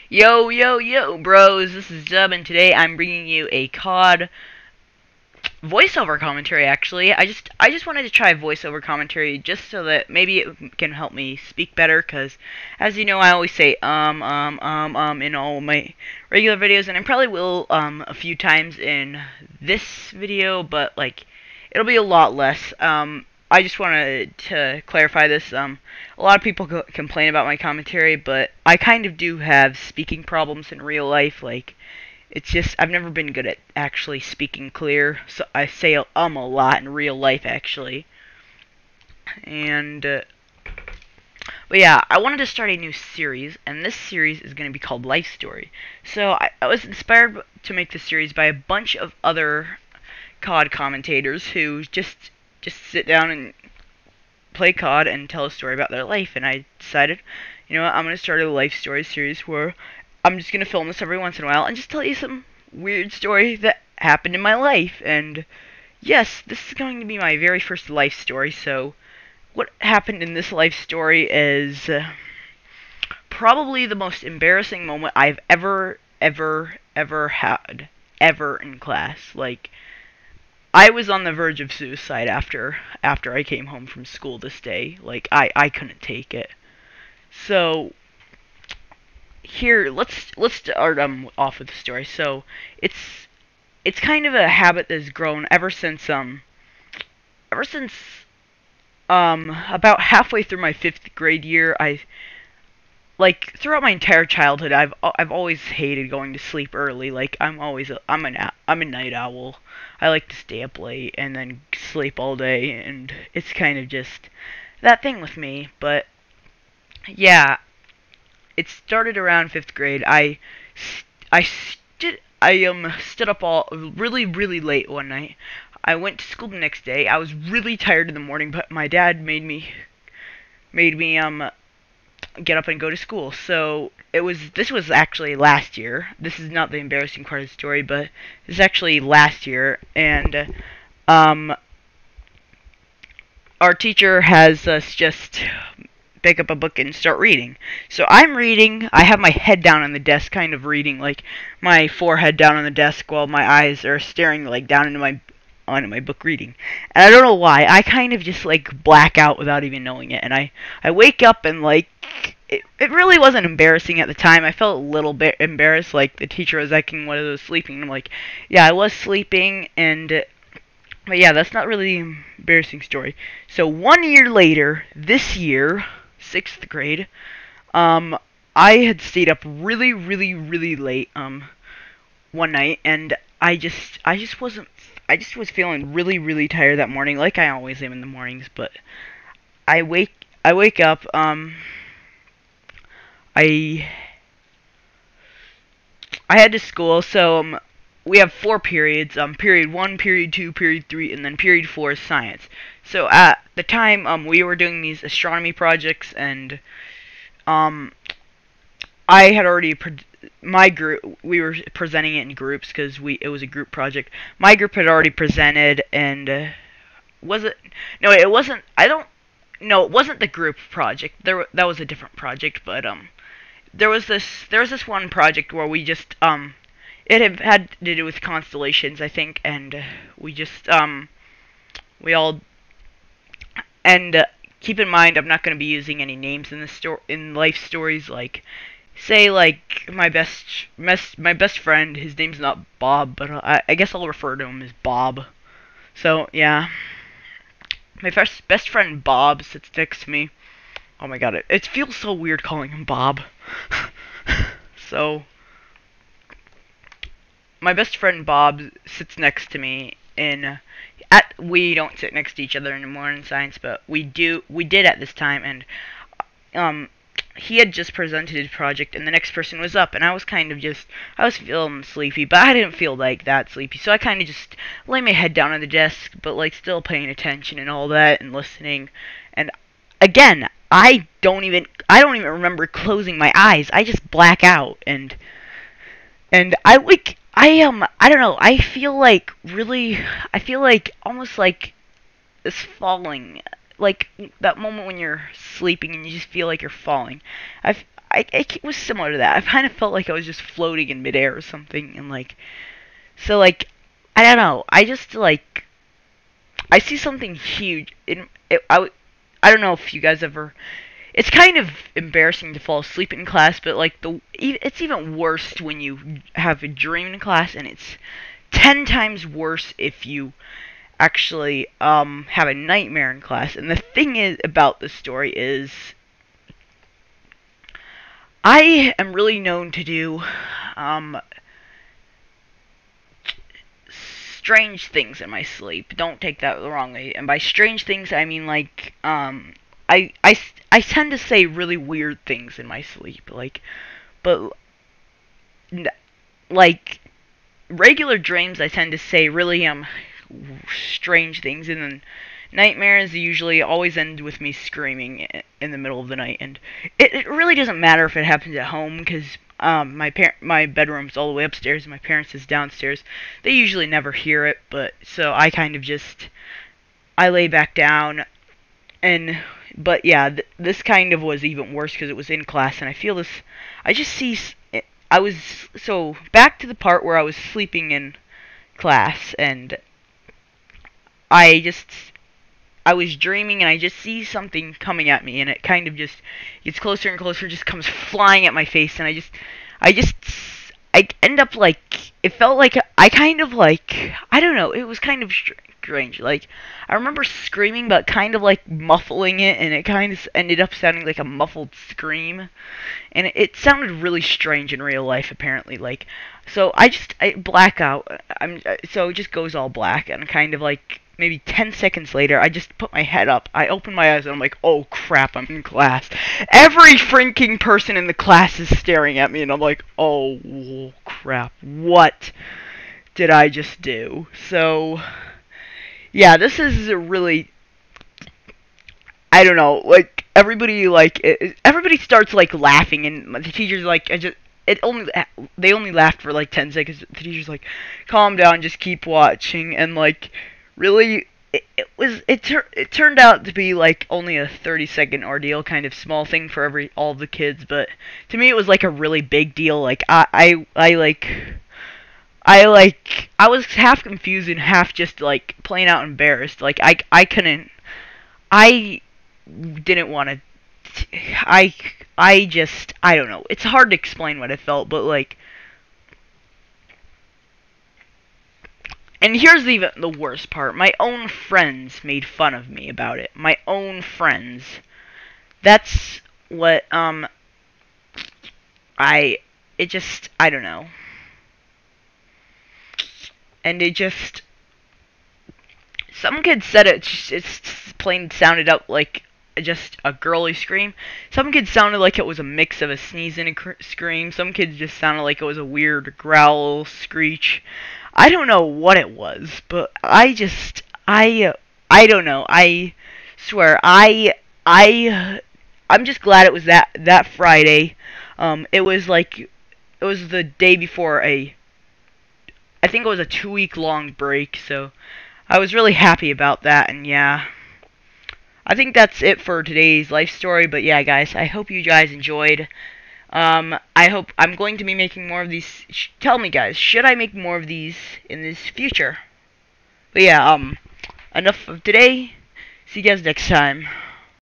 Yo, yo, yo, bros, this is Dub, and today I'm bringing you a COD voiceover commentary, actually. I just wanted to try voiceover commentary just so that maybe it can help me speak better, because, as you know, I always say, in all my regular videos, and I probably will, a few times in this video, but, like, it'll be a lot less. I just wanted to clarify this. A lot of people complain about my commentary, but I kind of do have speaking problems in real life. Like, it's just I've never been good at actually speaking clear, so I say a lot in real life actually. And but yeah, I wanted to start a new series, and this series is going to be called Life Story. So I was inspired to make this series by a bunch of other COD commentators who just sit down and play COD and tell a story about their life, and I decided, you know what, I'm going to start a life story series where I'm just going to film this every once in a while and just tell you some weird story that happened in my life. And yes, this is going to be my very first life story. So what happened in this life story is probably the most embarrassing moment I've ever had ever in class. Like, I was on the verge of suicide after I came home from school this day. Like, I couldn't take it. So here, let's start off with the story. So it's kind of a habit that's grown ever since about halfway through my 5th grade year. I like throughout my entire childhood, I've always hated going to sleep early. Like, I'm a night owl. I like to stay up late and then sleep all day, and it's kind of just that thing with me. But yeah, it started around 5th grade. I stood up all really late one night. I went to school the next day. I was really tired in the morning, but my dad made me get up and go to school. So this was actually last year. This is not the embarrassing part of the story, but this is actually last year, and um our teacher has us just pick up a book and start reading. So I'm reading. I have my head down on the desk, kind of reading, like my forehead down on the desk while my eyes are staring like down into my book reading. And I don't know why. I kind of just like black out without even knowing it. And I wake up and like it really wasn't embarrassing at the time. I felt a little bit embarrassed, like the teacher was acting when I was sleeping. And I'm like, yeah, I was sleeping, and but yeah, that's not really the embarrassing story. So 1 year later, this year, 6th grade, I had stayed up really late, one night, and I just was feeling really tired that morning, like I always am in the mornings. But I wake up, I, I head to school. So, we have 4 periods, period 1, period 2, period 3, and then period 4 is science. So at the time, we were doing these astronomy projects, and um, I had already my group, we were presenting it in groups because it was a group project. My group had already presented, and was it? No, it wasn't. I don't. No, it wasn't the group project. That was a different project, but there was this one project where we just it had to do with constellations, I think, and we just we all and keep in mind, I'm not going to be using any names in in life stories. Like, say, like my best friend. His name's not Bob, but I guess I'll refer to him as Bob. So yeah, my first best friend Bob sits next to me. Oh my god, it feels so weird calling him Bob. So my best friend Bob sits next to me in we don't sit next to each other anymore in science, but we did at this time. And um he had just presented his project, and the next person was up, and I was feeling sleepy, but I didn't feel like that sleepy, so I kind of just lay my head down on the desk, but like still paying attention and all that and listening. And again, I don't even remember closing my eyes. I just black out, and I don't know. I feel like almost like this falling, like that moment when you're sleeping and you just feel like you're falling. I it was similar to that. I kind of felt like I was just floating in midair or something, and like, so like, I don't know. I just like, I see something huge. I don't know if you guys ever. It's kind of embarrassing to fall asleep in class, but like it's even worse when you have a dream in class, and it's 10 times worse if you actually have a nightmare in class. And the thing is about this story is I am really known to do strange things in my sleep. Don't take that the wrong way. And by strange things, I mean like I tend to say really weird things in my sleep. But like regular dreams, I tend to say really strange things, and then nightmares usually always end with me screaming in the middle of the night. And it really doesn't matter if it happens at home, because my bedroom's all the way upstairs and my parents is downstairs. They usually never hear it, but so I kind of just I lay back down. And but yeah, this kind of was even worse because it was in class, and I feel this. I just see. I was so back to the part where I was sleeping in class, and I was dreaming, and I just see something coming at me, and it kind of just gets closer and closer, just comes flying at my face, and I end up like, it felt like, I kind of like, I don't know, it was kind of strange. Like, I remember screaming, but kind of like muffling it, and it kind of ended up sounding like a muffled scream, and it sounded really strange in real life, apparently. Like, so I black out. So it just goes all black, and kind of like maybe 10 seconds later, I just put my head up. I open my eyes, and I'm like, oh crap, I'm in class. Every freaking person in the class is staring at me, and I'm like, oh crap, what did I just do? So yeah, this is a really, I don't know, like, everybody starts like laughing, and the teacher's like, they only laughed for like 10 seconds. The teacher's like, calm down, just keep watching. And like, really, it turned out to be like only a 30-second ordeal, kind of small thing for all the kids, but to me it was like a really big deal. Like, I was half confused and half just like plain out embarrassed. Like, I didn't want to. I don't know. It's hard to explain what I felt, but like, and here's even the worst part. My own friends made fun of me about it. My own friends. That's what I don't know. And some kids said it's plain sounded up like just a girly scream. Some kids sounded like it was a mix of a sneeze and a scream. Some kids just sounded like it was a weird growl, screech. I don't know what it was, but I don't know. I swear, I'm just glad it was that Friday. It was the day before I think it was a 2-week long break, so I was really happy about that. And yeah, I think that's it for today's life story. But yeah, guys, I hope you guys enjoyed. I hope I'm going to be making more of these. Tell me, guys, should I make more of these in this future? But yeah, enough of today. See you guys next time.